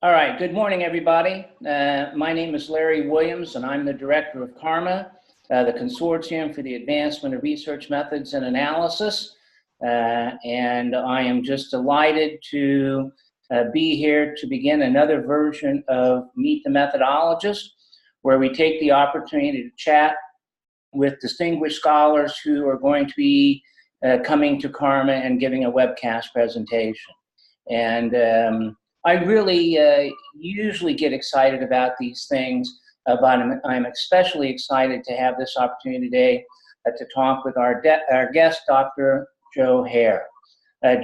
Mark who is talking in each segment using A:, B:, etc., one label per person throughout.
A: All right, good morning, everybody. My name is Larry Williams, and I'm the director of CARMA, the Consortium for the Advancement of Research Methods and Analysis. And I am just delighted to be here to begin another version of Meet the Methodologist, where we take the opportunity to chat with distinguished scholars who are going to be coming to CARMA and giving a webcast presentation. And I really usually get excited about these things, but I'm especially excited to have this opportunity today to talk with our guest, Dr. Joe Hare.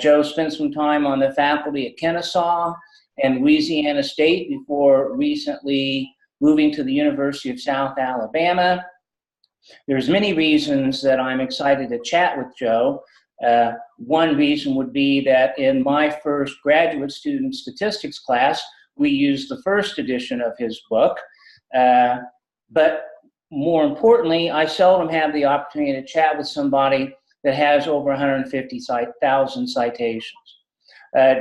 A: Joe spent some time on the faculty at Kennesaw and Louisiana State before recently moving to the University of South Alabama. There's many reasons that I'm excited to chat with Joe. One reason would be that in my first graduate student statistics class, we used the first edition of his book. But more importantly, I seldom have the opportunity to chat with somebody that has over 150,000 citations.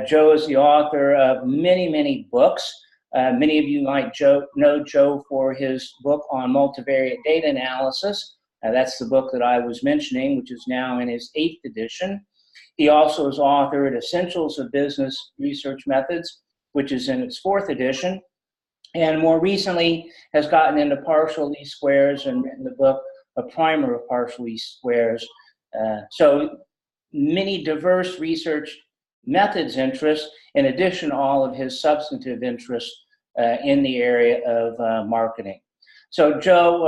A: Joe is the author of many, many books. Many of you might know Joe for his book on multivariate data analysis. That's the book that I was mentioning, which is now in his 8th edition. He also has authored Essentials of Business Research Methods, which is in its 4th edition, and more recently has gotten into partial least squares and written the book, A Primer of Partial Least Squares. So many diverse research methods interests, in addition to all of his substantive interests in the area of marketing. So Joe,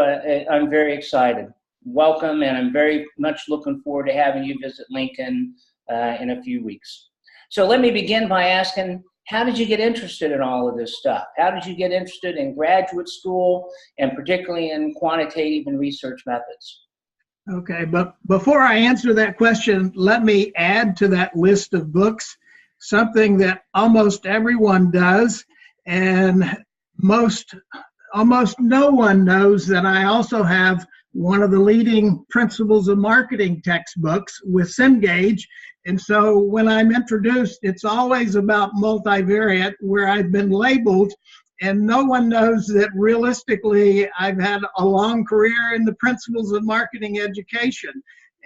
A: I'm very excited. Welcome, and I'm very much looking forward to having you visit Lincoln in a few weeks. So let me begin by asking, how did you get interested in all of this stuff? How did you get interested in graduate school, and particularly in quantitative and research methods?
B: Okay, but before I answer that question, let me add to that list of books something that almost everyone does, and almost no one knows that I also have one of the leading principles of marketing textbooks with Cengage. And so when I'm introduced, it's always about multivariate, where I've been labeled, and no one knows that realistically I've had a long career in the principles of marketing education.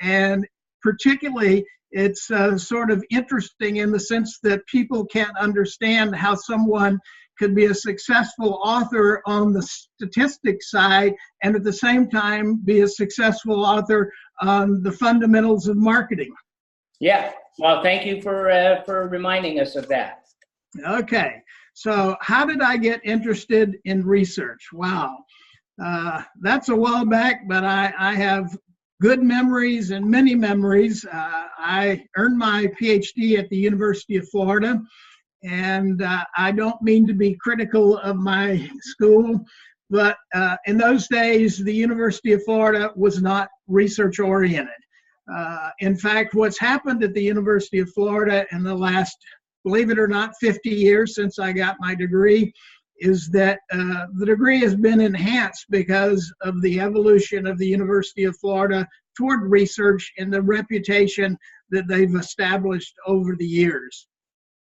B: And particularly, it's sort of interesting in the sense that people can't understand how someone could be a successful author on the statistics side and at the same time be a successful author on the fundamentals of marketing.
A: Yeah, well, thank you for reminding us of that.
B: Okay, so how did I get interested in research? Wow, that's a while back, but I have good memories and many memories. I earned my PhD at the University of Florida. And I don't mean to be critical of my school, but in those days, the University of Florida was not research oriented. In fact, what's happened at the University of Florida in the last, believe it or not, 50 years since I got my degree, is that the degree has been enhanced because of the evolution of the University of Florida toward research and the reputation that they've established over the years.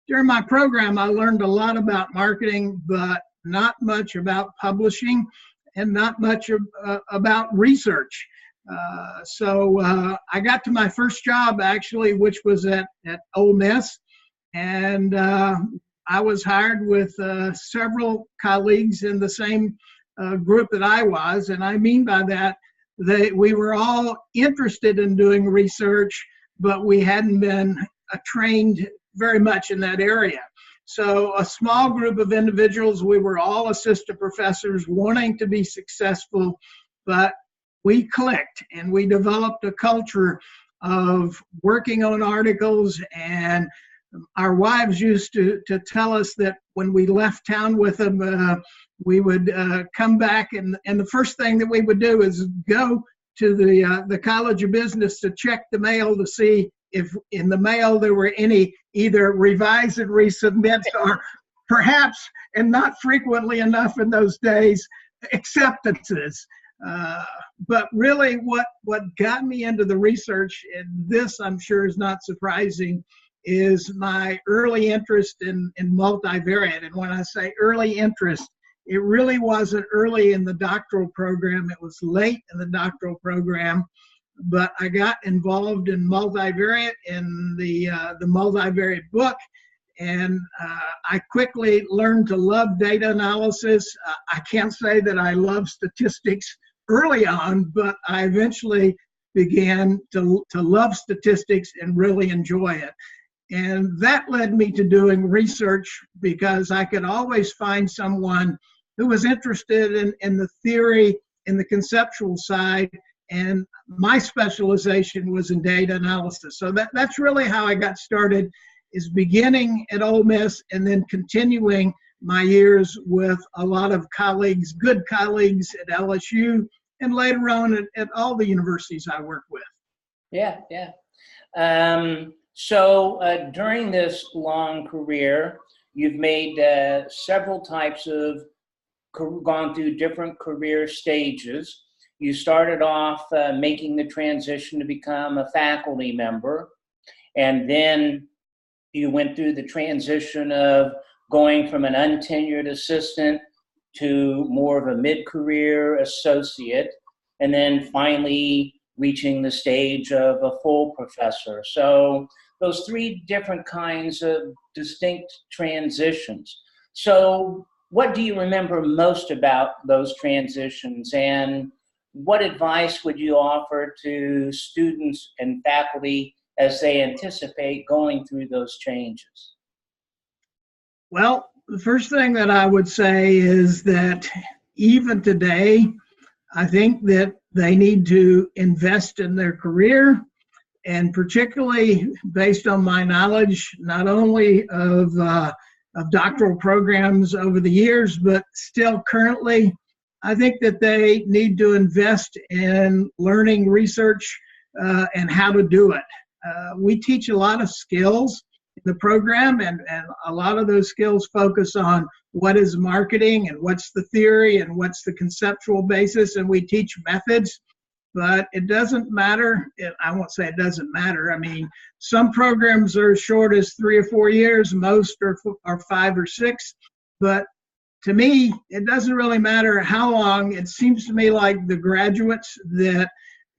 B: During my program, I learned a lot about marketing, but not much about publishing and not much about research. So I got to my first job, actually, which was at Ole Miss, and I was hired with several colleagues in the same group that I was, and I mean by that, we were all interested in doing research, but we hadn't been trained very much in that area. So a small group of individuals, we were all assistant professors wanting to be successful, but we clicked and we developed a culture of working on articles, and our wives used to tell us that when we left town with them, we would come back and the first thing that we would do is go to the College of Business to check the mail to see if in the mail there were any either revise and resubmits or perhaps, and not frequently enough in those days, acceptances. But really what got me into the research, and this I'm sure is not surprising, is my early interest in multivariate. And when I say early interest, it really wasn't early in the doctoral program. It was late in the doctoral program. But I got involved in multivariate in the multivariate book, and I quickly learned to love data analysis. I can't say that I love statistics early on, but I eventually began to love statistics and really enjoy it. And that led me to doing research, because I could always find someone who was interested in the theory, in the conceptual side, and my specialization was in data analysis. So that's really how I got started, is beginning at Ole Miss and then continuing my years with a lot of colleagues, good colleagues at LSU, and later on at all the universities I work with.
A: Yeah, yeah. So during this long career, you've made several types of, gone through different career stages. You started off making the transition to become a faculty member, and then you went through the transition of going from an untenured assistant to more of a mid-career associate, and then finally reaching the stage of a full professor. So those three different kinds of distinct transitions. So what do you remember most about those transitions, and what advice would you offer to students and faculty as they anticipate going through those changes?
B: Well, the first thing that I would say is that even today, I think that they need to invest in their career, and particularly based on my knowledge, not only of doctoral programs over the years, but still currently, I think that they need to invest in learning research and how to do it. We teach a lot of skills in the program, and a lot of those skills focus on what is marketing and what's the theory and what's the conceptual basis, and we teach methods. But it doesn't matter. I won't say it doesn't matter. I mean, some programs are as short as 3 or 4 years. Most are 5 or 6. But to me, it doesn't really matter how long. It seems to me like the graduates that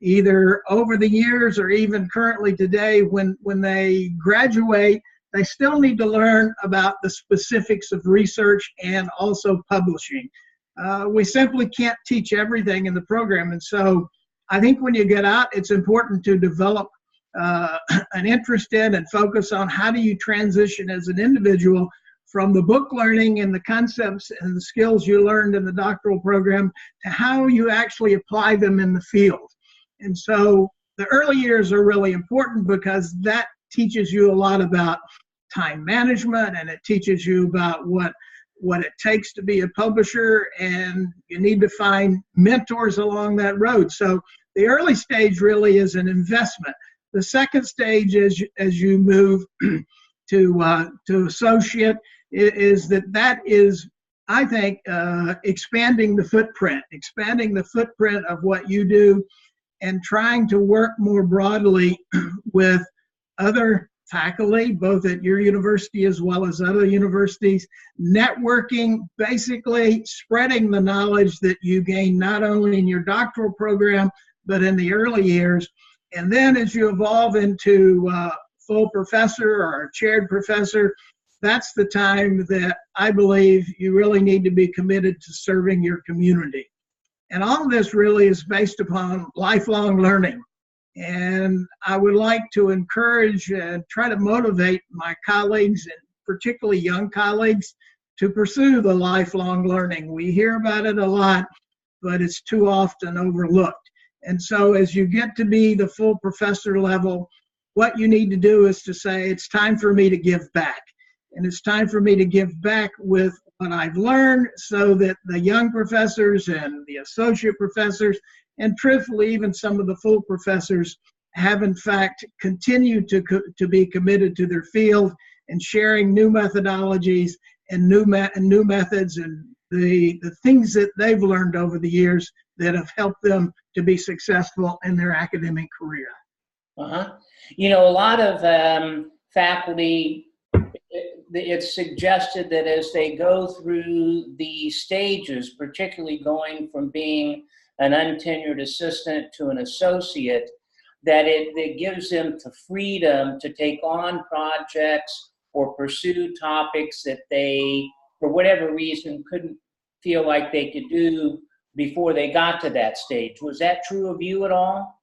B: either over the years or even currently today, when they graduate, they still need to learn about the specifics of research and also publishing. We simply can't teach everything in the program. And so I think when you get out, it's important to develop an interest in and focus on how do you transition as an individual from the book learning and the concepts and the skills you learned in the doctoral program to how you actually apply them in the field. And so the early years are really important, because that teaches you a lot about time management, and it teaches you about what it takes to be a publisher, and you need to find mentors along that road. So the early stage really is an investment. The second stage is as you move to associate is that is, I think, expanding the footprint of what you do, and trying to work more broadly with other faculty, both at your university as well as other universities, networking, basically spreading the knowledge that you gain not only in your doctoral program, but in the early years. And then as you evolve into full professor or chaired professor, that's the time that I believe you really need to be committed to serving your community. And all of this really is based upon lifelong learning. And I would like to encourage and try to motivate my colleagues, and particularly young colleagues, to pursue the lifelong learning. We hear about it a lot, but it's too often overlooked. And so as you get to be the full professor level, what you need to do is to say, it's time for me to give back. And it's time for me to give back with what I've learned, so that the young professors and the associate professors, and truthfully, even some of the full professors, have in fact continued to be committed to their field and sharing new methodologies and new methods and the things that they've learned over the years that have helped them to be successful in their academic career.
A: You know, a lot of faculty, it's suggested that as they go through the stages, particularly going from being an untenured assistant to an associate, that it gives them the freedom to take on projects or pursue topics that they, for whatever reason, couldn't feel like they could do before they got to that stage. Was that true of you at all?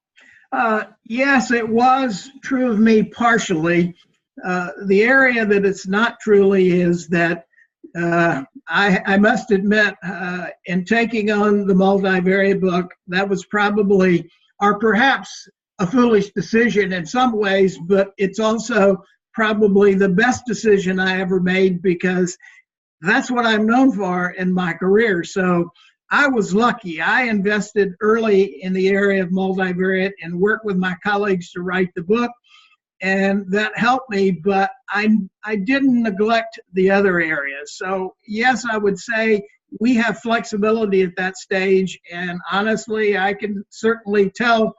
B: Yes, it was true of me partially. The area that it's not truly is that I must admit, in taking on the multivariate book, that was probably, or perhaps a foolish decision in some ways, but it's also probably the best decision I ever made, because that's what I'm known for in my career. So I was lucky. I invested early in the area of multivariate and worked with my colleagues to write the book, and that helped me, but I didn't neglect the other areas. So yes, I would say we have flexibility at that stage, and honestly, I can certainly tell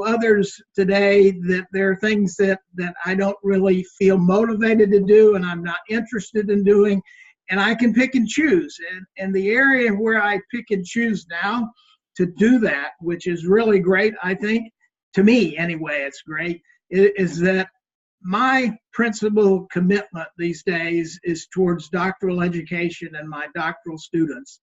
B: others today that there are things that I don't really feel motivated to do and I'm not interested in doing, and I can pick and choose. And the area where I pick and choose now to do that, which is really great, I think, to me anyway, it's great, is that my principal commitment these days is towards doctoral education and my doctoral students.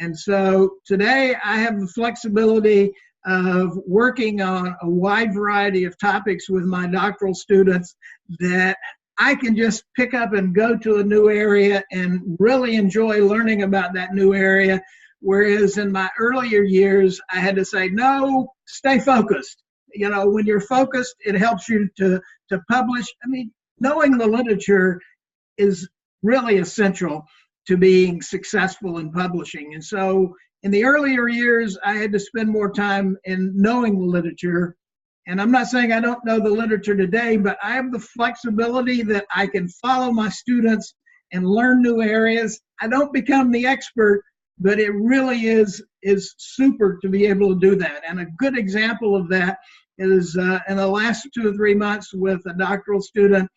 B: And so today I have the flexibility of working on a wide variety of topics with my doctoral students that I can just pick up and go to a new area and really enjoy learning about that new area. Whereas in my earlier years, I had to say, no, stay focused. When you're focused, it helps you to publish. I mean, knowing the literature is really essential to being successful in publishing. And so in the earlier years, I had to spend more time in knowing the literature. And I'm not saying I don't know the literature today, but I have the flexibility that I can follow my students and learn new areas. I don't become the expert, but it really is super to be able to do that. And a good example of that is in the last 2 or 3 months with a doctoral student,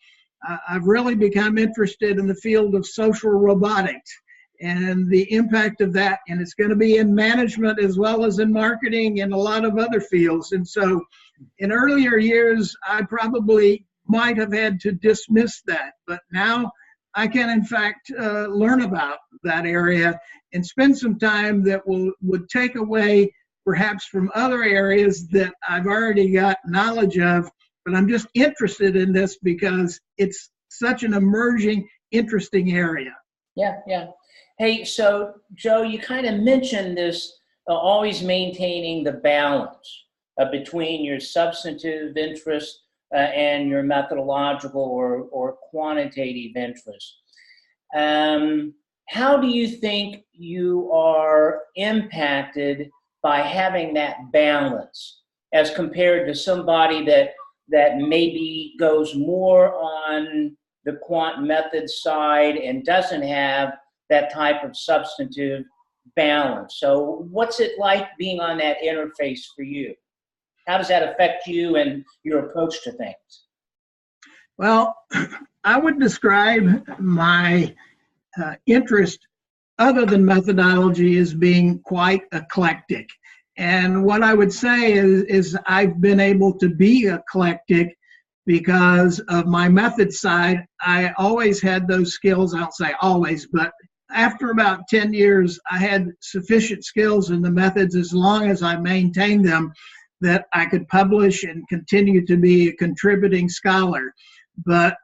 B: I've really become interested in the field of social robotics and the impact of that. And it's going to be in management as well as in marketing and a lot of other fields. And so in earlier years, I probably might have had to dismiss that, but now I can in fact learn about that area and spend some time that would take away perhaps from other areas that I've already got knowledge of, but I'm just interested in this because it's such an emerging, interesting area.
A: Yeah. Hey, so Joe, you kind of mentioned this, always maintaining the balance between your substantive interest and your methodological or quantitative interest. How do you think you are impacted by having that balance as compared to somebody that maybe goes more on the quant method side and doesn't have that type of substantive balance? So what's it like being on that interface for you? How does that affect you and your approach to things?
B: Well, I would describe my interest other than methodology as being quite eclectic. And what I would say is I've been able to be eclectic because of my method side. I always had those skills. I don't say always, but after about 10 years, I had sufficient skills in the methods as long as I maintained them that I could publish and continue to be a contributing scholar. But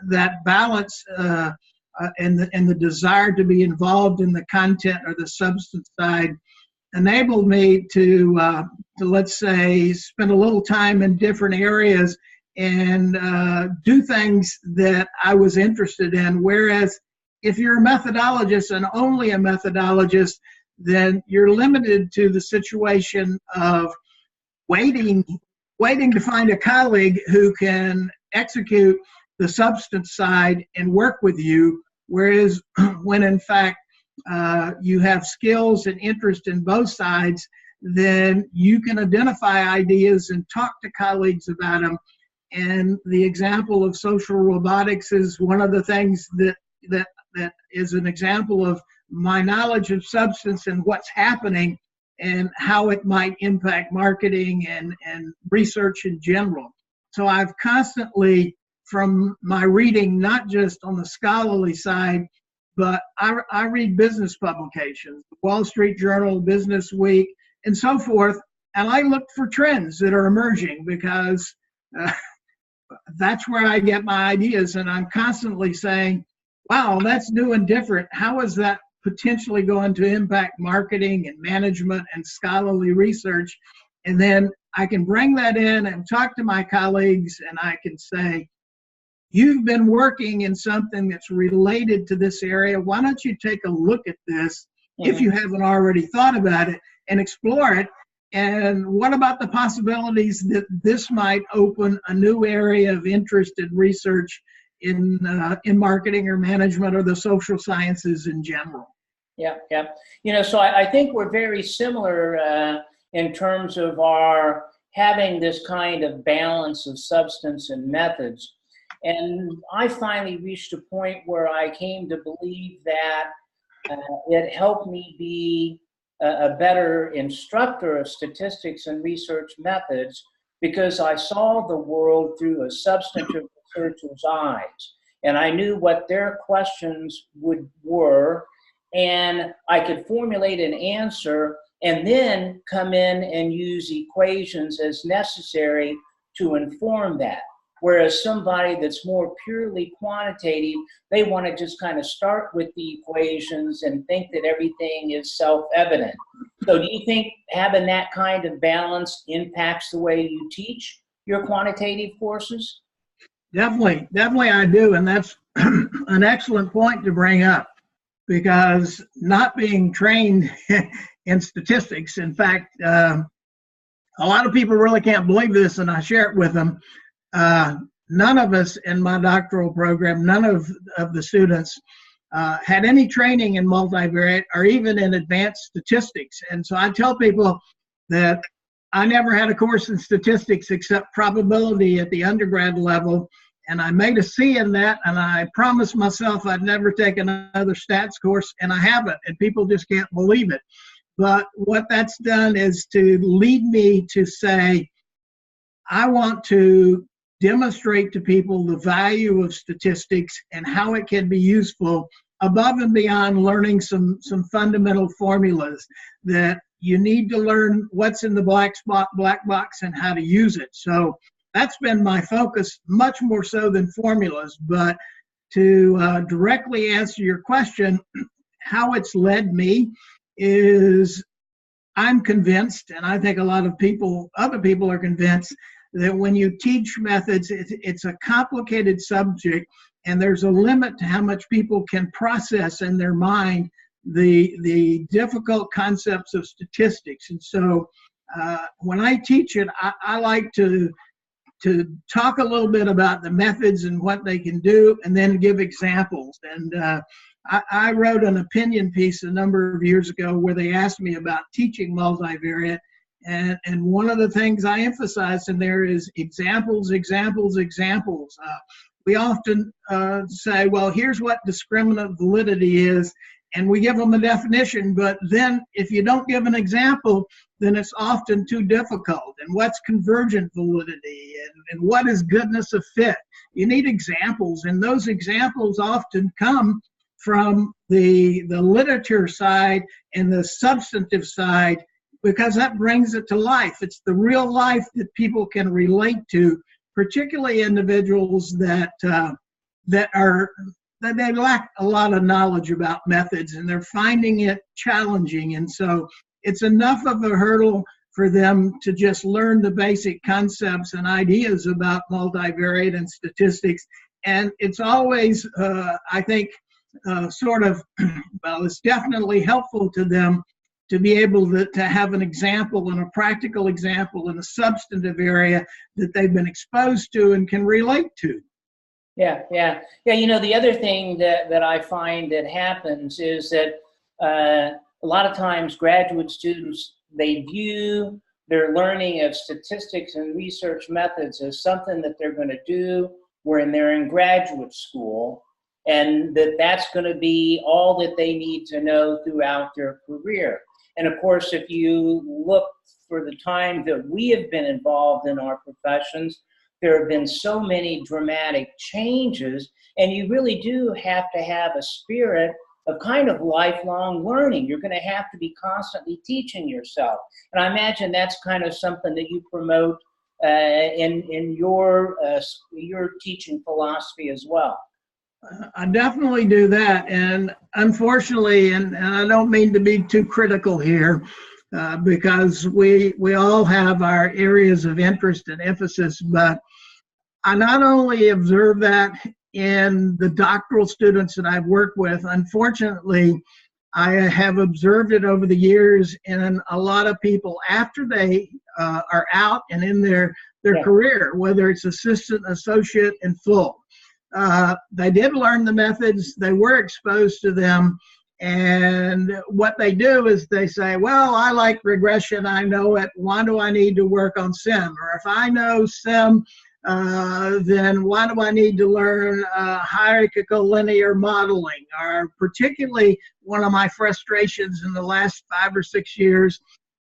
B: that balance and the desire to be involved in the content or the substance side enabled me to let's say, spend a little time in different areas and do things that I was interested in. Whereas if you're a methodologist and only a methodologist, then you're limited to the situation of waiting to find a colleague who can execute the substance side and work with you. Whereas when in fact you have skills and interest in both sides, then you can identify ideas and talk to colleagues about them And the example of social robotics is one of the things that is an example of my knowledge of substance and what's happening and how it might impact marketing and research in general. So I've constantly, from my reading, not just on the scholarly side, but I read business publications, Wall Street Journal, Business Week, and so forth, and I look for trends that are emerging because that's where I get my ideas, and I'm constantly saying, wow, that's new and different. How is that potentially going to impact marketing and management and scholarly research? And then I can bring that in and talk to my colleagues, and I can say, you've been working in something that's related to this area. Why don't you take a look at this if you haven't already thought about it and explore it? And what about the possibilities that this might open a new area of interest in research in marketing or management or the social sciences in general?
A: Yeah, yeah. You know, so I think we're very similar in terms of our having this kind of balance of substance and methods. And I finally reached a point where I came to believe that it helped me be a better instructor of statistics and research methods because I saw the world through a substantive researcher's eyes. And I knew what their questions were, and I could formulate an answer and then come in and use equations as necessary to inform that. Whereas somebody that's more purely quantitative, they want to just kind of start with the equations and think that everything is self-evident. So do you think having that kind of balance impacts the way you teach your quantitative courses?
B: Definitely I do. And that's an excellent point to bring up, because not being trained in statistics, in fact, a lot of people really can't believe this, and I share it with them. None of us in my doctoral program, none of the students had any training in multivariate or even in advanced statistics. And so I tell people that I never had a course in statistics except probability at the undergrad level. And I made a C in that, and I promised myself I'd never take another stats course, and I haven't, and people just can't believe it. But what that's done is to lead me to say, I want to demonstrate to people the value of statistics and how it can be useful above and beyond learning some fundamental formulas, that you need to learn what's in the black box and how to use it. So that's been my focus, much more so than formulas. But to directly answer your question, how it's led me is I'm convinced, and I think a lot of other people are convinced, that when you teach methods, it's a complicated subject, and there's a limit to how much people can process in their mind the difficult concepts of statistics. And so when I teach it, I like to talk a little bit about the methods and what they can do, and then give examples. And I wrote an opinion piece a number of years ago where they asked me about teaching multivariate. And one of the things I emphasize in there is examples. We often say, well, here's what discriminant validity is, and we give them a definition, but then if you don't give an example, then it's often too difficult. And what's convergent validity, and what is goodness of fit? You need examples, and those examples often come from the literature side and the substantive side, because that brings it to life. It's the real life that people can relate to, particularly individuals that they lack a lot of knowledge about methods, and they're finding it challenging. And so it's enough of a hurdle for them to just learn the basic concepts and ideas about multivariate and statistics. And it's always, I think, it's definitely helpful to them to be able to have an example, and a practical example in a substantive area that they've been exposed to and can relate to.
A: Yeah. You know, the other thing that I find that happens is that a lot of times graduate students, they view their learning of statistics and research methods as something that they're going to do when they're in graduate school, and that's going to be all that they need to know throughout their career. And of course, if you look for the time that we have been involved in our professions, there have been so many dramatic changes, and you really do have to have a spirit of kind of lifelong learning. You're going to have to be constantly teaching yourself. And I imagine that's kind of something that you promote in your teaching philosophy as well.
B: I definitely do that. And unfortunately, and I don't mean to be too critical here, because we all have our areas of interest and emphasis, but I not only observe that in the doctoral students that I've worked with, unfortunately, I have observed it over the years in a lot of people after they are out and in their career, whether it's assistant, associate, and full. They did learn the methods, they were exposed to them, and what they do is they say, well, I like regression, I know it, why do I need to work on SIM? Or if I know SIM, then why do I need to learn hierarchical linear modeling? Or particularly one of my frustrations in the last 5 or 6 years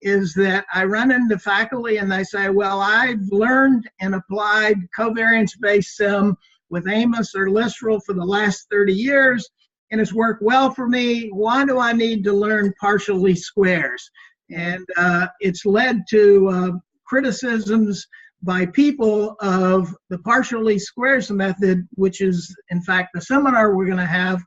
B: is that I run into faculty and they say, well, I've learned and applied covariance-based SIM with Amos or Listral for the last 30 years, and it's worked well for me. Why do I need to learn partial least squares? And it's led to criticisms by people of the partial least squares method, which is in fact the seminar we're going to have.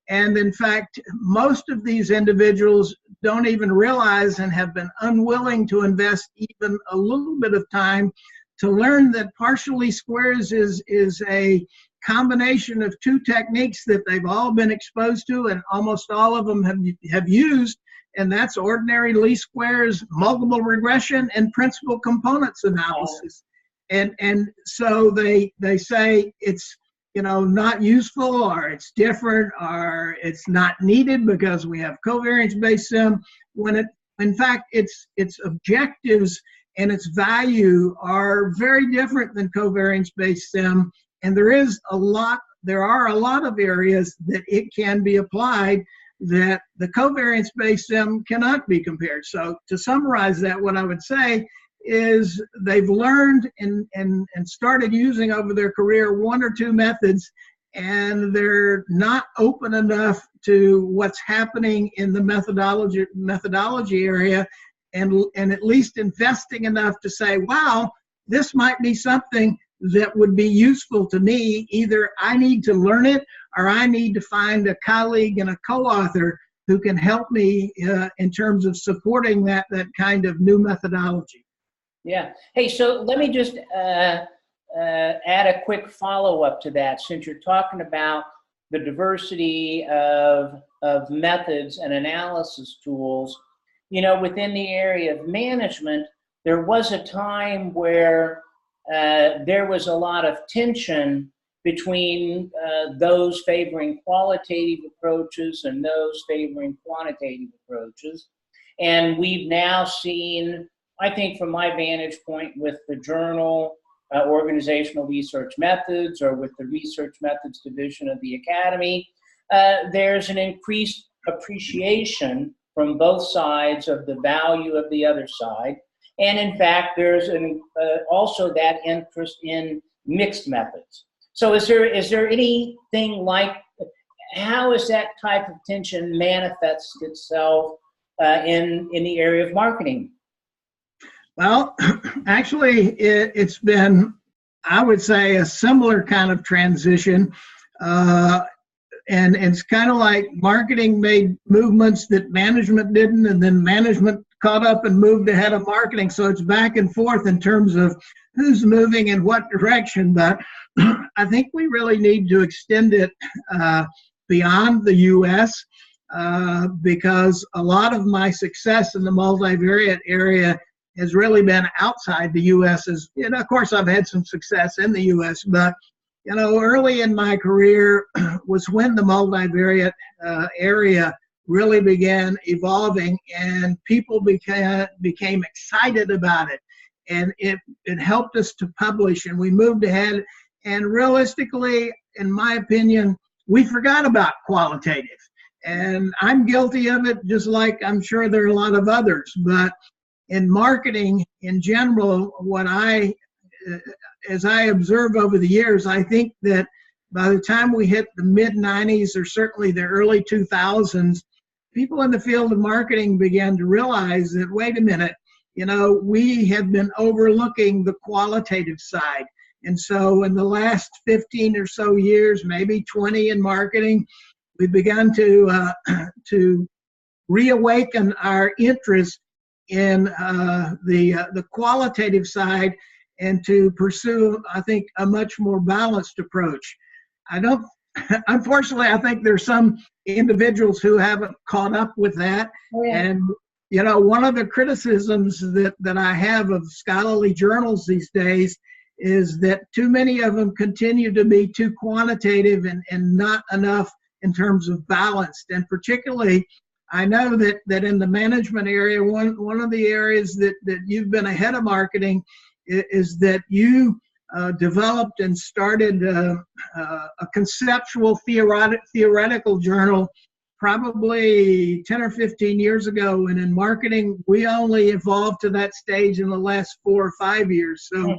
B: And in fact, most of these individuals don't even realize and have been unwilling to invest even a little bit of time to learn that partial least squares is a combination of two techniques that they've all been exposed to and almost all of them have used, and that's ordinary least squares, multiple regression, and principal components analysis. And so they say it's not useful, or it's different, or it's not needed because we have covariance-based SIM, when in fact its objectives and its value are very different than covariance-based SIM, and there are a lot of areas that it can be applied that the covariance-based SIM cannot be compared. So to summarize that, what I would say is they've learned and started using over their career 1 or 2 methods, and they're not open enough to what's happening in the methodology area, and at least investing enough to say, wow, this might be something that would be useful to me. Either I need to learn it, or I need to find a colleague and a co-author who can help me in terms of supporting that kind of new methodology.
A: Yeah. Hey, so let me just add a quick follow-up to that. Since you're talking about the diversity of methods and analysis tools, within the area of management, there was a time where there was a lot of tension between those favoring qualitative approaches and those favoring quantitative approaches. And we've now seen, I think from my vantage point, with the journal Organizational Research Methods, or with the Research Methods Division of the Academy, there's an increased appreciation from both sides of the value of the other side. And in fact, there's also that interest in mixed methods. So is there anything like, how is that type of tension manifests itself in the area of marketing?
B: Well, actually, it's been, I would say, a similar kind of transition. And it's kind of like marketing made movements that management didn't, and then management caught up and moved ahead of marketing. So it's back and forth in terms of who's moving in what direction. But I think we really need to extend it beyond the U.S. Because a lot of my success in the multivariate area has really been outside the U.S. Of course, I've had some success in the U.S., but early in my career was when the multivariate area really began evolving, and people became excited about it. And it helped us to publish, and we moved ahead. And realistically, in my opinion, we forgot about qualitative. And I'm guilty of it, just like I'm sure there are a lot of others. But in marketing in general, as I observe over the years, I think that by the time we hit the mid-90s or certainly the early 2000s, people in the field of marketing began to realize that, wait a minute, we have been overlooking the qualitative side. And so in the last 15 or so years, maybe 20 in marketing, we began to reawaken our interest in the qualitative side and to pursue, I think, a much more balanced approach. Unfortunately, I think there's some individuals who haven't caught up with that.
A: Oh, yeah.
B: And, one of the criticisms that I have of scholarly journals these days is that too many of them continue to be too quantitative and not enough in terms of balanced. And particularly, I know that in the management area, one of the areas that you've been ahead of marketing is that you developed and started a conceptual theoretical journal probably 10 or 15 years ago. And in marketing, we only evolved to that stage in the last 4 or 5 years. So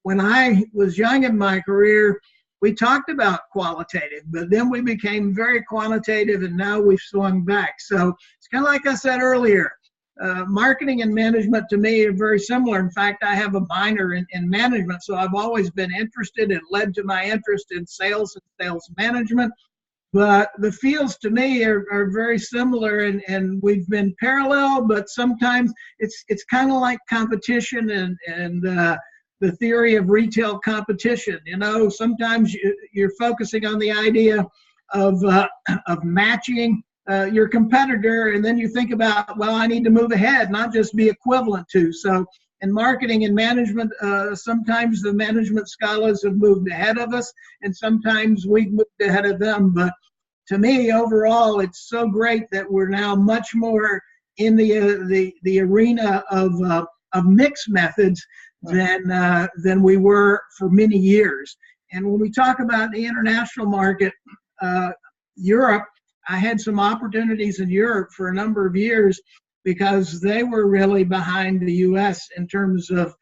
B: when I was young in my career, we talked about qualitative, but then we became very quantitative, and now we've swung back. So it's kind of like I said earlier, marketing and management to me are very similar. In fact, I have a minor in management, so I've always been interested. It led to my interest in sales and sales management. But the fields to me are very similar, and we've been parallel, but sometimes it's kind of like competition and the theory of retail competition. Sometimes you're focusing on the idea of matching your competitor, and then you think about, well, I need to move ahead, not just be equivalent to. So in marketing and management, sometimes the management scholars have moved ahead of us, and sometimes we've moved ahead of them. But to me, overall, it's so great that we're now much more in the arena of mixed methods than we were for many years. And when we talk about the international market, Europe, I had some opportunities in Europe for a number of years because they were really behind the U.S. in terms of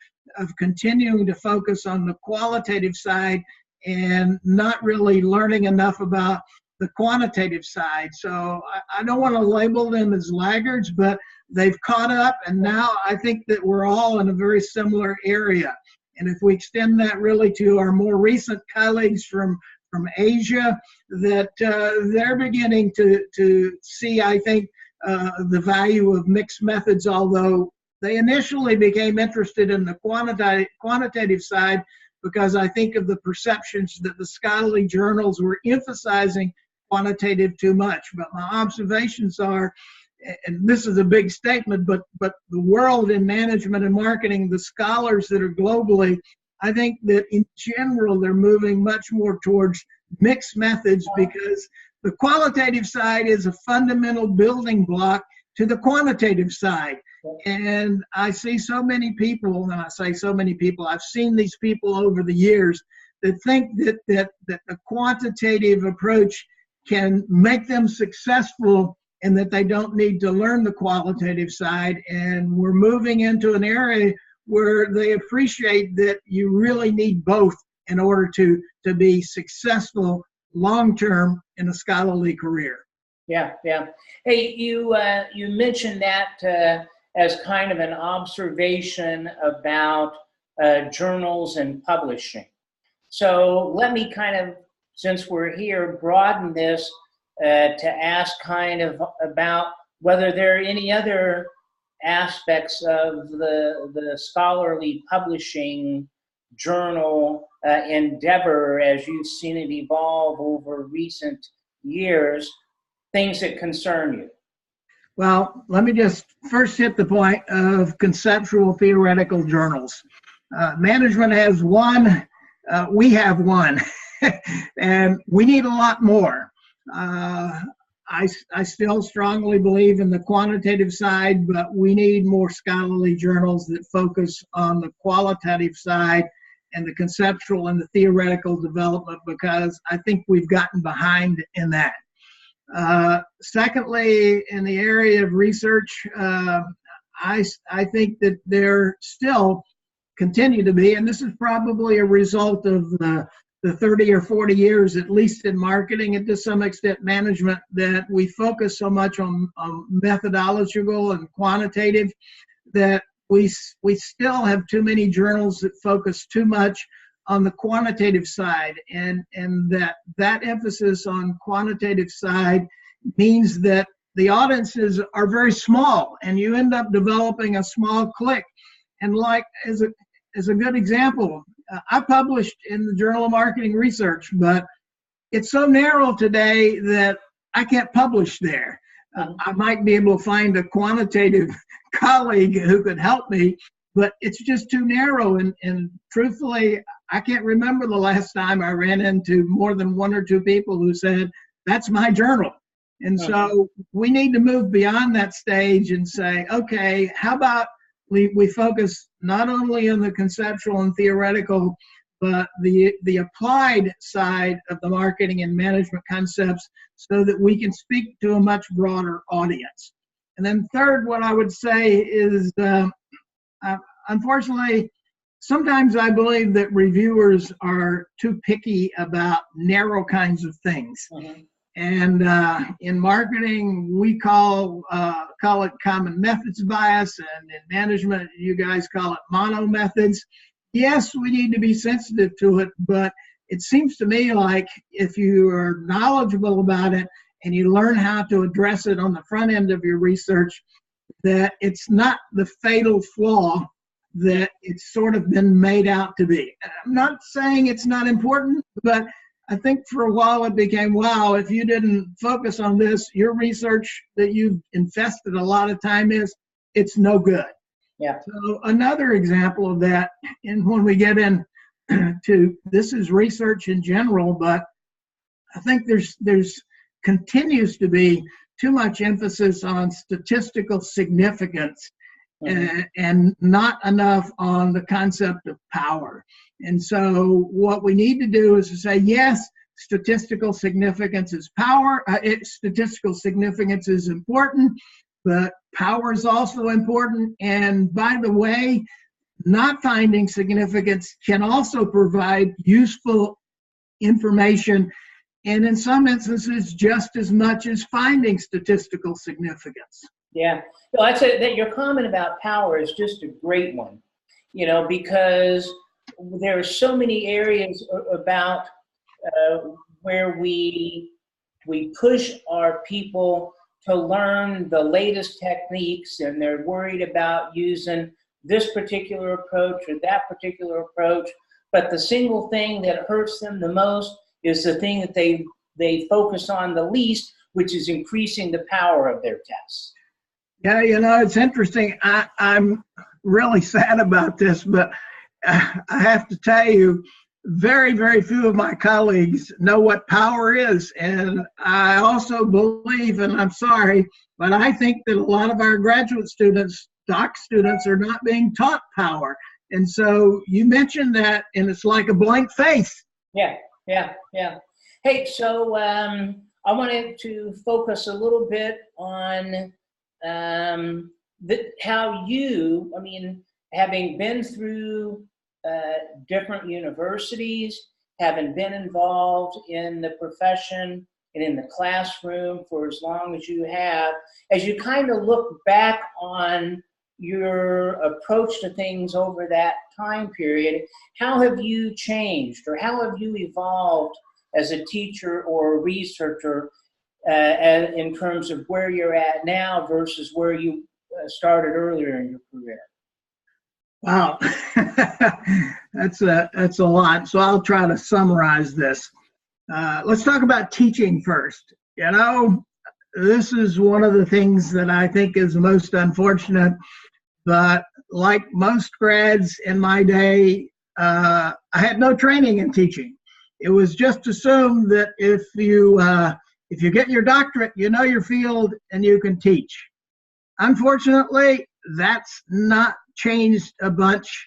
B: continuing to focus on the qualitative side and not really learning enough about the quantitative side. So I don't want to label them as laggards, but they've caught up, and now I think that we're all in a very similar area. And if we extend that really to our more recent colleagues from Asia, that they're beginning to see, I think, the value of mixed methods, although they initially became interested in the quantitative side because I think of the perceptions that the scholarly journals were emphasizing quantitative too much. But my observations are, and this is a big statement, but the world in management and marketing, the scholars that are globally, I think that in general they're moving much more towards mixed methods because the qualitative side is a fundamental building block to the quantitative side. And I see so many people, and I say so many people, I've seen these people over the years that think that the quantitative approach can make them successful and that they don't need to learn the qualitative side. And we're moving into an area where they appreciate that you really need both in order to be successful long-term in a scholarly career.
A: Yeah. Hey, you mentioned that as kind of an observation about journals and publishing. So let me kind of, since we're here, broaden this to ask kind of about whether there are any other aspects of the scholarly publishing journal endeavor as you've seen it evolve over recent years, things that concern you.
B: Well, let me just first hit the point of conceptual theoretical journals. Management has one, we have one, and we need a lot more. I still strongly believe in the quantitative side, but we need more scholarly journals that focus on the qualitative side and the conceptual and the theoretical development, because I think we've gotten behind in that. Secondly, in the area of research, I think that there still continue to be, and this is probably a result of the 30 or 40 years, at least in marketing and to some extent management, that we focus so much on methodological and quantitative that we still have too many journals that focus too much on the quantitative side, and that emphasis on quantitative side means that the audiences are very small, and you end up developing a small clique. And like as a good example, I published in the Journal of Marketing Research, but it's so narrow today that I can't publish there. I might be able to find a quantitative colleague who could help me, but it's just too narrow. And truthfully, I can't remember the last time I ran into more than one or two people who said, that's my journal. And so we need to move beyond that stage and say, okay, how about we focus not only on the conceptual and theoretical, but the applied side of the marketing and management concepts so that we can speak to a much broader audience. And then third, what I would say is, unfortunately, sometimes I believe that reviewers are too picky about narrow kinds of things. And in marketing, we call it common methods bias, and in management, you guys call it mono methods. Yes, we need to be sensitive to it, but it seems to me like if you are knowledgeable about it and you learn how to address it on the front end of your research, that it's not the fatal flaw that it's sort of been made out to be. I'm not saying it's not important, but I think for a while it became, wow, if you didn't focus on this, your research that you've invested a lot of time in, it's no good.
A: Yeah.
B: So another example of that, and when we get into this is research in general, but I think there's continues to be too much emphasis on statistical significance and not enough on the concept of power. And so what we need to do is to say, yes, statistical significance is power. Statistical significance is important, but power is also important. And by the way, not finding significance can also provide useful information, and in some instances, just as much as finding statistical significance.
A: Yeah, so I'd say that your comment about power is just a great one, because there are so many areas about where we push our people to learn the latest techniques, and they're worried about using this particular approach or that particular approach, but the single thing that hurts them the most is the thing that they focus on the least, which is increasing the power of their tests.
B: Yeah, it's interesting. I'm really sad about this, but I have to tell you, very, very few of my colleagues know what power is. And I also believe, and I'm sorry, but I think that a lot of our graduate students, doc students, are not being taught power. And so you mentioned that, and it's like a blank face.
A: Yeah. Hey, so I wanted to focus a little bit on how you, having been through different universities, having been involved in the profession and in the classroom for as long as you have, as you kind of look back on your approach to things over that time period, how have you changed, or how have you evolved as a teacher or a researcher in terms of where you're at now versus where you started earlier in your career?
B: Wow, that's a lot. So I'll try to summarize this. Let's talk about teaching first. This is one of the things that I think is most unfortunate, but like most grads in my day, I had no training in teaching. It was just assumed that if you if you get your doctorate, you know your field and you can teach. Unfortunately, that's not changed a bunch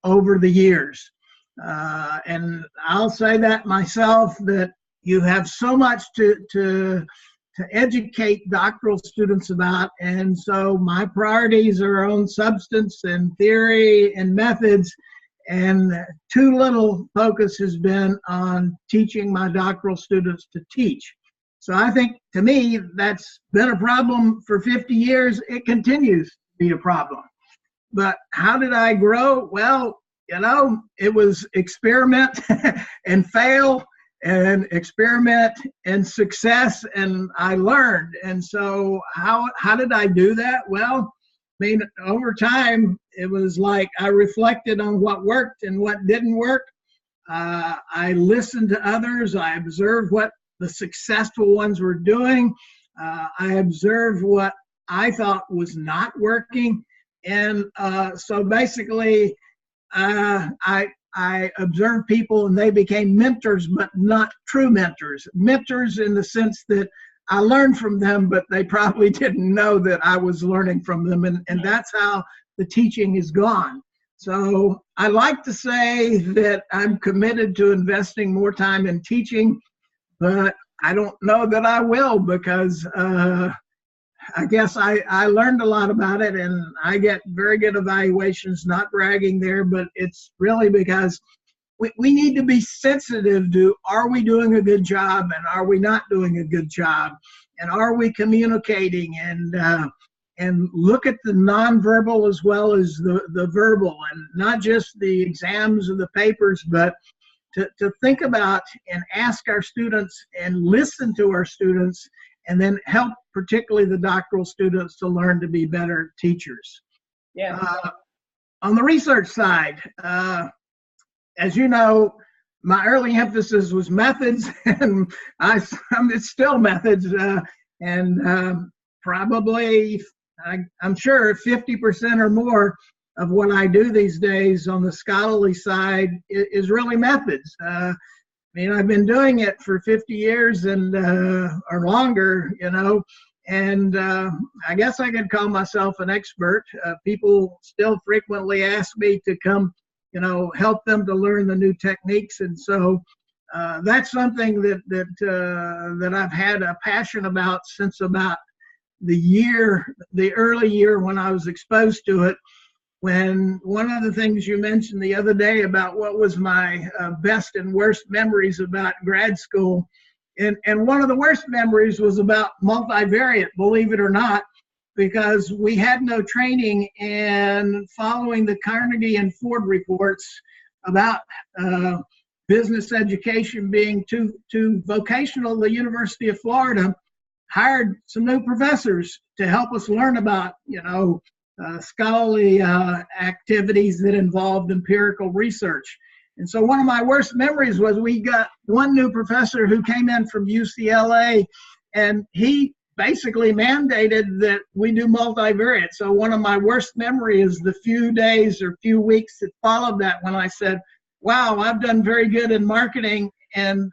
B: over the years. And I'll say that myself, that you have so much to educate doctoral students about. And so my priorities are on substance and theory and methods, and too little focus has been on teaching my doctoral students to teach. So I think, to me, that's been a problem for 50 years. It continues to be a problem. But how did I grow? Well, it was experiment and fail, and experiment and success, and I learned. And so how did I do that? Well, I mean, over time, it was like I reflected on what worked and what didn't work. I listened to others. I observed what the successful ones were doing. I observed what I thought was not working. And so basically, I observed people, and they became mentors, but not true mentors. Mentors in the sense that I learned from them, but they probably didn't know that I was learning from them. And that's how the teaching is gone. So I like to say that I'm committed to investing more time in teaching, but I don't know that I will, because I guess I learned a lot about it, and I get very good evaluations, not bragging there, but it's really because we need to be sensitive to, are we doing a good job, and are we not doing a good job, and are we communicating, and look at the nonverbal as well as the verbal, and not just the exams or the papers, but to think about and ask our students and listen to our students, and then help particularly the doctoral students to learn to be better teachers.
A: Yeah.
B: On the research side, as you know, my early emphasis was methods, and it's still methods, and probably, I'm sure 50% or more of what I do these days on the scholarly side is really methods. I mean, I've been doing it for 50 years and or longer, and I guess I could call myself an expert. People still frequently ask me to come, help them to learn the new techniques, and so that's something that I've had a passion about since about the early year when I was exposed to it. When one of the things you mentioned the other day about what was my best and worst memories about grad school, and one of the worst memories was about multivariate, believe it or not, because we had no training in following the Carnegie and Ford reports about business education being too vocational. The University of Florida hired some new professors to help us learn about, scholarly activities that involved empirical research. And so one of my worst memories was we got one new professor who came in from UCLA, and he basically mandated that we do multivariate. So one of my worst memories is the few days or few weeks that followed that, when I said, wow, I've done very good in marketing, and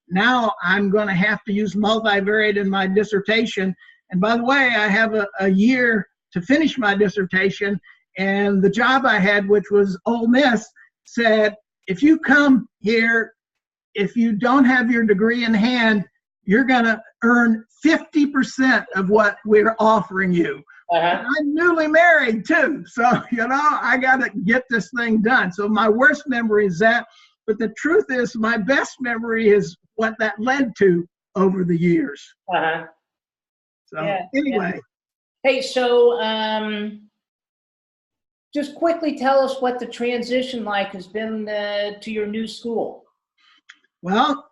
B: now I'm going to have to use multivariate in my dissertation. And by the way, I have a year to finish my dissertation, and the job I had, which was Ole Miss, said, if you come here, if you don't have your degree in hand, you're going to earn 50% of what we're offering you. And I'm newly married too, so I got to get this thing done. So my worst memory is that, but the truth is my best memory is what that led to over the years. So anyway.
A: Yeah. Hey, so just quickly tell us what the transition has been to your new school.
B: Well,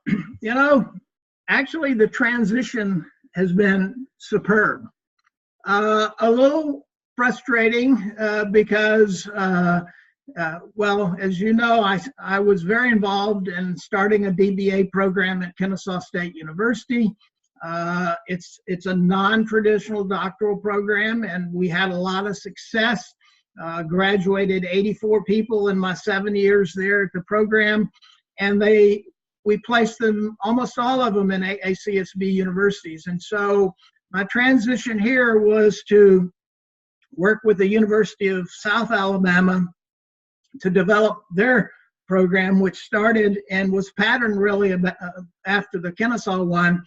B: actually the transition has been superb. A little frustrating because, well, as you know, I was very involved in starting a DBA program at Kennesaw State University. It's a non-traditional doctoral program, and we had a lot of success. Graduated 84 people in my 7 years there at the program, and they we placed them, almost all of them, in ACSB universities. And so my transition here was to work with the University of South Alabama to develop their program, which started and was patterned really about, after the Kennesaw one,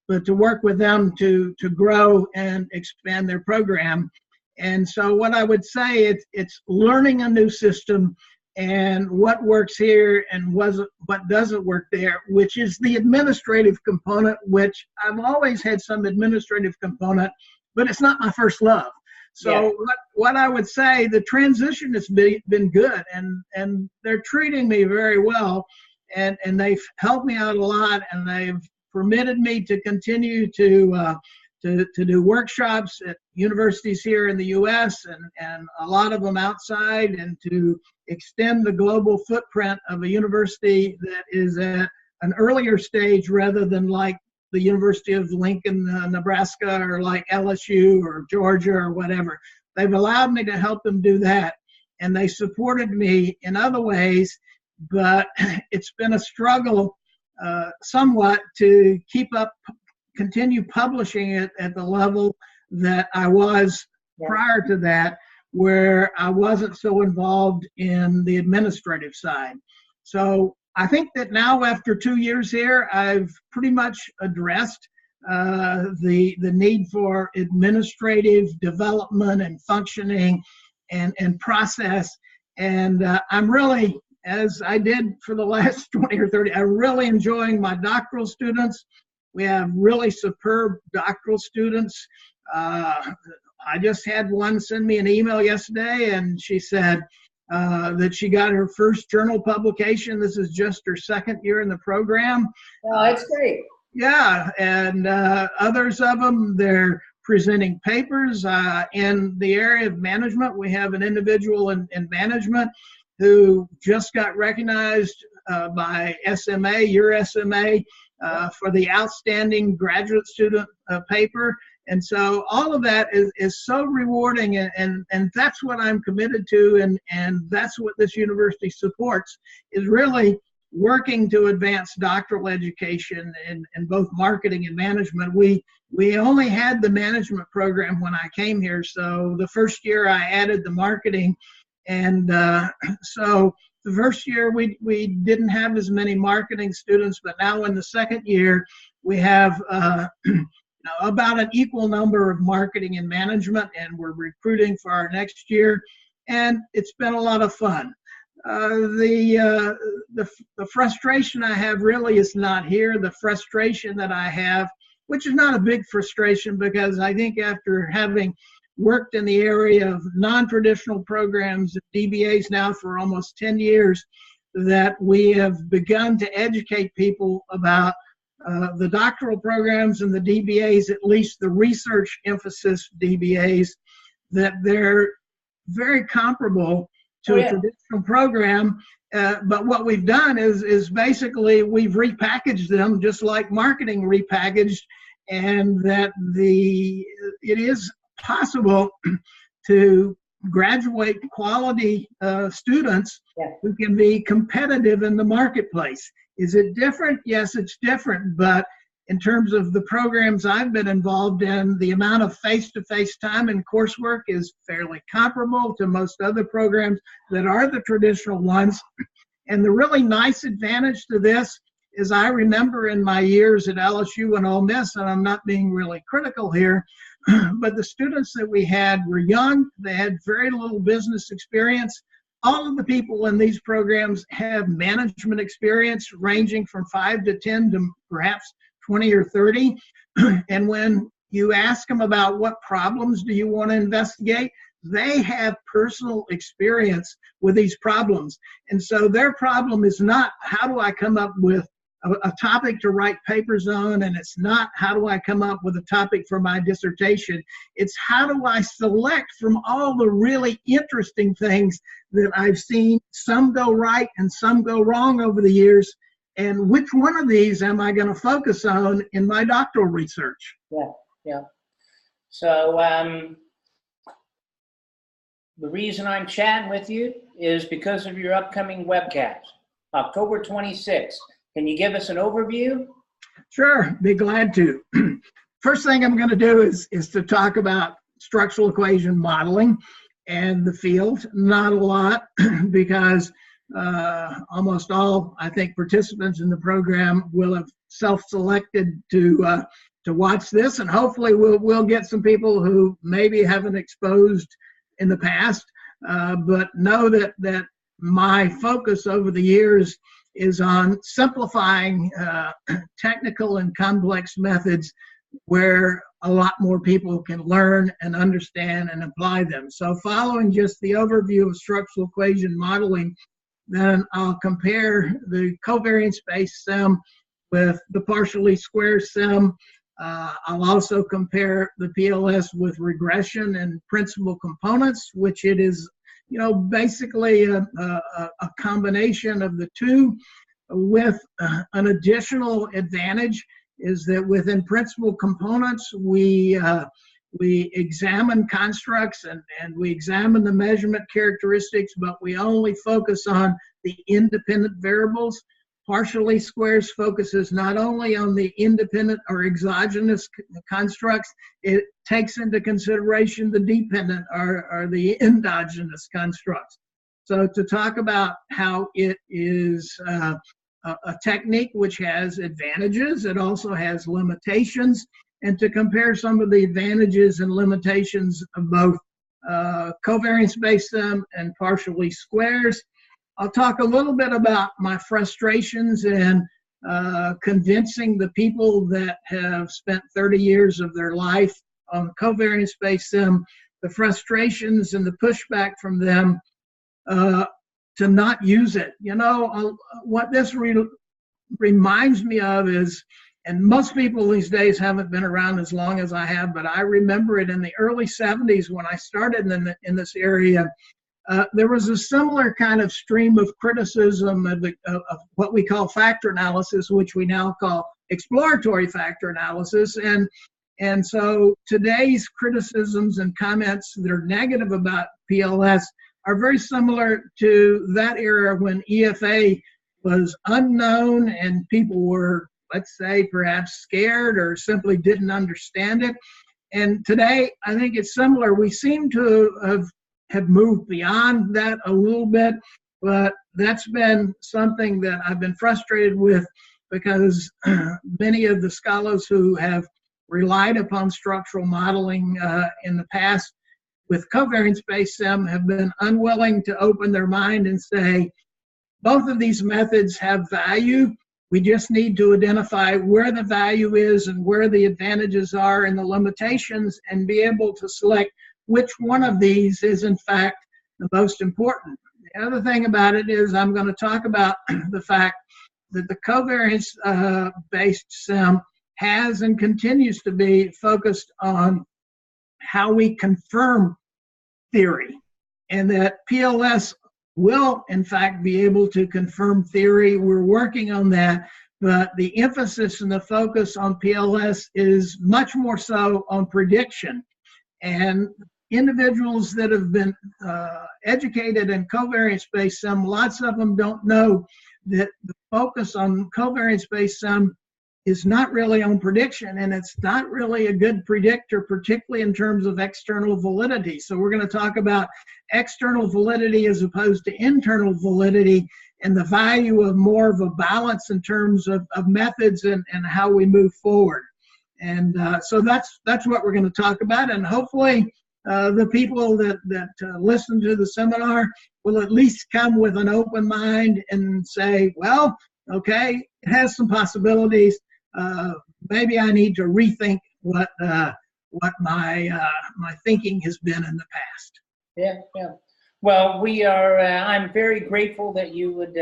B: but to work with them to grow and expand their program. And so what I would say, it's learning a new system and what works here and what doesn't work there, which is the administrative component, which I've always had some administrative component, but it's not my first love. So
A: Yeah.
B: what I would say, the transition has been good, and they're treating me very well, and they've helped me out a lot, and they've permitted me to continue to do workshops at universities here in the U.S. and a lot of them outside, and to extend the global footprint of a university that is at an earlier stage rather than like the University of Lincoln, Nebraska, or like LSU or Georgia or whatever. They've allowed me to help them do that, and they supported me in other ways, but it's been a struggle somewhat to continue publishing it at the level that I was prior to that, where I wasn't so involved in the administrative side. So I think that now, after 2 years here, I've pretty much addressed the need for administrative development and functioning and process. And I'm really, as I did for the last 20 or 30, I'm really enjoying my doctoral students. We have really superb doctoral students. I just had one send me an email yesterday, and she said that she got her first journal publication. This is just her second year in the program.
A: Oh, that's great.
B: Yeah, and others of them, they're presenting papers in the area of management. We have an individual in management who just got recognized by SMA, your SMA, for the outstanding graduate student paper. And so all of that is so rewarding, and that's what I'm committed to, and that's what this university supports, is really working to advance doctoral education in both marketing and management. We only had the management program when I came here, so the first year I added the marketing, and so the first year we didn't have as many marketing students, but now in the second year we have about an equal number of marketing and management, and we're recruiting for our next year, and it's been a lot of fun. The frustration I have really is not here. The frustration that I have, which is not a big frustration, because I think after having worked in the area of non-traditional programs, DBAs now for almost 10 years, that we have begun to educate people about the doctoral programs and the DBAs, at least the research emphasis DBAs, that they're very comparable to a traditional program. But what we've done is basically we've repackaged them just like marketing repackaged, and that it is possible to graduate quality students who can be competitive in the marketplace. Is it different? Yes, it's different. But in terms of the programs I've been involved in, the amount of face-to-face time and coursework is fairly comparable to most other programs that are the traditional ones. And the really nice advantage to this is, I remember in my years at LSU and Ole Miss, and I'm not being really critical here, but the students that we had were young. They had very little business experience. All of the people in these programs have management experience ranging from 5 to 10 to perhaps 20 or 30. And when you ask them about what problems do you want to investigate, they have personal experience with these problems. And so their problem is not, how do I come up with a topic to write papers on, and it's not, how do I come up with a topic for my dissertation. It's, how do I select from all the really interesting things that I've seen, some go right and some go wrong over the years, and which one of these am I going to focus on in my doctoral research?
A: Yeah. So the reason I'm chatting with you is because of your upcoming webcast, October 26th. Can you give us an overview?
B: Sure, be glad to. First thing I'm going to do is to talk about structural equation modeling and the field. Not a lot, because almost all, I think, participants in the program will have self-selected to watch this, and hopefully we'll get some people who maybe haven't exposed in the past, but know that my focus over the years is on simplifying technical and complex methods where a lot more people can learn and understand and apply them. So following just the overview of structural equation modeling, then I'll compare the covariance space SIM with the partially square SIM. I'll also compare the PLS with regression and principal components, which it is, basically a combination of the two, with an additional advantage is that within principal components, we examine constructs and we examine the measurement characteristics, but we only focus on the independent variables. Partially squares focuses not only on the independent or exogenous constructs, it takes into consideration the dependent or the endogenous constructs. So to talk about how it is a technique which has advantages, it also has limitations, and to compare some of the advantages and limitations of both covariance-based SIM and partially squares. I'll talk a little bit about my frustrations in convincing the people that have spent 30 years of their life on covariance-based SIM, the frustrations and the pushback from them to not use it. What this reminds me of is, and most people these days haven't been around as long as I have, but I remember it in the early 70s when I started in this area. There was a similar kind of stream of criticism of what we call factor analysis, which we now call exploratory factor analysis. And so today's criticisms and comments that are negative about PLS are very similar to that era when EFA was unknown and people were, let's say, perhaps scared or simply didn't understand it. And today, I think it's similar. We seem to have moved beyond that a little bit, but that's been something that I've been frustrated with, because many of the scholars who have relied upon structural modeling in the past with covariance-based SIM have been unwilling to open their mind and say, both of these methods have value. We just need to identify where the value is and where the advantages are and the limitations, and be able to select which one of these is in fact the most important. The other thing about it is I'm going to talk about the fact that the covariance-based SIM has and continues to be focused on how we confirm theory, and that PLS will in fact be able to confirm theory. We're working on that, but the emphasis and the focus on PLS is much more so on prediction. And individuals that have been educated in covariance-based SIM, lots of them don't know that the focus on covariance-based SIM is not really on prediction, and it's not really a good predictor, particularly in terms of external validity. So we're going to talk about external validity as opposed to internal validity, and the value of more of a balance in terms of methods and how we move forward. And so that's what we're going to talk about, and hopefully the people that listen to the seminar will at least come with an open mind and say, well, okay, it has some possibilities. Maybe I need to rethink what my thinking has been in the past.
A: Yeah. Well, I'm very grateful that you would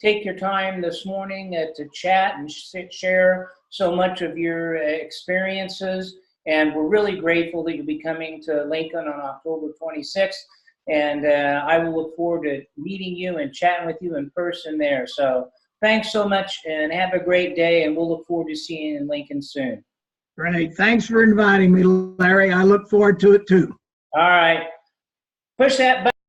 A: take your time this morning to chat and share so much of your experiences. And we're really grateful that you'll be coming to Lincoln on October 26th. And I will look forward to meeting you and chatting with you in person there. So thanks so much, and have a great day, and we'll look forward to seeing you in Lincoln soon.
B: Great. Thanks for inviting me, Larry. I look forward to it too.
A: All right. Push that button.